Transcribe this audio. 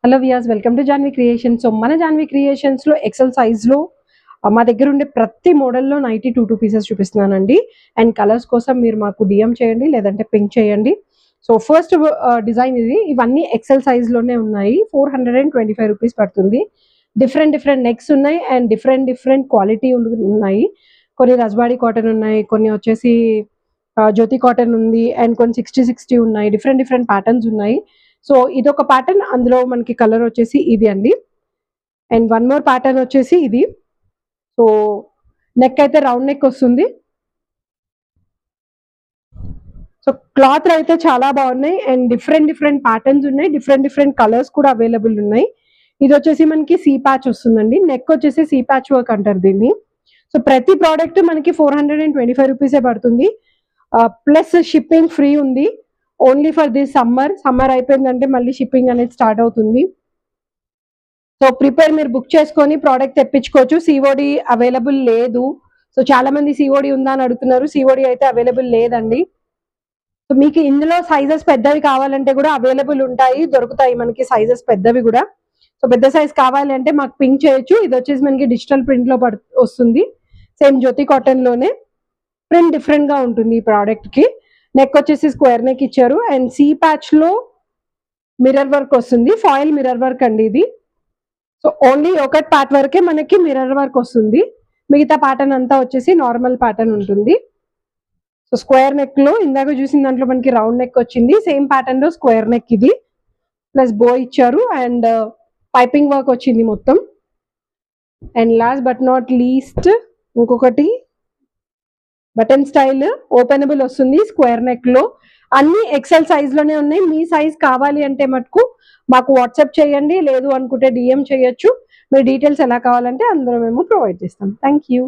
Hello viewers, welcome to Janvi creations. So మన Janvi క్రియేషన్స్లో XL సైజ్లో మా దగ్గర ఉండే ప్రతి మోడల్లో నైటీ 2 పీసెస్ చూపిస్తున్నానండి. అండ్ కలర్స్ కోసం మీరు మాకు డిఎం చేయండి, లేదంటే పింక్ చేయండి. సో ఫస్ట్ డిజైన్ ఇది. ఇవన్నీ ఎక్సెల్ సైజ్లోనే ఉన్నాయి. 425 రూపీస్ పడుతుంది. డిఫరెంట్ నెక్స్ ఉన్నాయి అండ్ డిఫరెంట్ క్వాలిటీ ఉన్నాయి. కొన్ని రజ్వాడి కాటన్ ఉన్నాయి, కొన్ని వచ్చేసి జ్యోతి కాటన్ ఉంది, అండ్ కొన్ని 60 ఉన్నాయి. డిఫరెంట్ ప్యాటర్న్స్ ఉన్నాయి. సో ఇదొక ప్యాటర్న్, అందులో మనకి కలర్ వచ్చేసి ఇది అండి. అండ్ వన్ మోర్ ప్యాటర్న్ వచ్చేసి ఇది. సో నెక్ అయితే రౌండ్ నెక్ వస్తుంది. సో క్లాత్ అయితే చాలా బాగున్నాయి అండ్ డిఫరెంట్ ప్యాటర్న్స్ ఉన్నాయి. డిఫరెంట్ కలర్స్ కూడా అవైలబుల్ ఉన్నాయి. ఇది వచ్చేసి మనకి సీ ప్యాచ్ వస్తుందండి. నెక్ వచ్చేసి సీ ప్యాచ్ వర్క్ అంటారు దీన్ని. సో ప్రతి ప్రోడక్ట్ మనకి 425 రూపీసే పడుతుంది. ప్లస్ షిప్పింగ్ ఫ్రీ ఉంది. ఓన్లీ ఫర్ దిస్ సమ్మర్ అయిపోయిందంటే మళ్ళీ షిప్పింగ్ అనేది స్టార్ట్ అవుతుంది. సో మీరు బుక్ చేసుకొని ప్రోడక్ట్ తెప్పించుకోవచ్చు. సిఓడి అవైలబుల్ లేదు. సో చాలా మంది సిఓడి ఉందా అని అడుగుతున్నారు. సిఓడి అయితే అవైలబుల్ లేదండి. సో మీకు ఇందులో సైజెస్ పెద్దవి కావాలంటే కూడా అవైలబుల్ ఉంటాయి, దొరుకుతాయి మనకి సైజెస్ పెద్దవి కూడా. సో పెద్ద సైజ్ కావాలి అంటే మాకు పింక్ చేయొచ్చు. ఇది వచ్చేసి మనకి డిజిటల్ ప్రింట్ లో వస్తుంది. సేమ్ జ్యోతి కాటన్ లోనే ప్రింట్ డిఫరెంట్ గా ఉంటుంది ఈ ప్రోడక్ట్ కి. నెక్ వచ్చేసి స్క్వేర్ నెక్ ఇచ్చారు అండ్ సీ ప్యాచ్ లో మిర్రర్ వర్క్ వస్తుంది. ఫాయిల్ మిర్రర్ వర్క్ అండి ఇది. సో ఓన్లీ ఒకటి పార్ట్ వరకే మనకి మిర్రర్ వర్క్ వస్తుంది. మిగతా ప్యాటర్న్ అంతా వచ్చేసి నార్మల్ ప్యాటర్న్ ఉంటుంది. సో స్క్వేర్ నెక్ లో ఇందాక చూసిన దాంట్లో మనకి రౌండ్ నెక్ వచ్చింది. సేమ్ ప్యాటర్న్ లో స్క్వేర్ నెక్ ఇది, ప్లస్ బో ఇచ్చారు అండ్ పైపింగ్ వర్క్ వచ్చింది మొత్తం. And last but not least ఇంకొకటి బటన్ స్టైల్ ఓపెనబుల్ వస్తుంది స్క్వేర్ నెక్ లో. అన్ని ఎక్సెల్ సైజ్ లోనే ఉన్నాయి. మీ సైజ్ కావాలి అంటే మటుకు మాకు వాట్సాప్ చేయండి, లేదు అనుకుంటే డిఎం చేయొచ్చు. మీ డీటెయిల్స్ ఎలా కావాలంటే అందులో మేము ప్రొవైడ్ చేస్తాం. Thank you.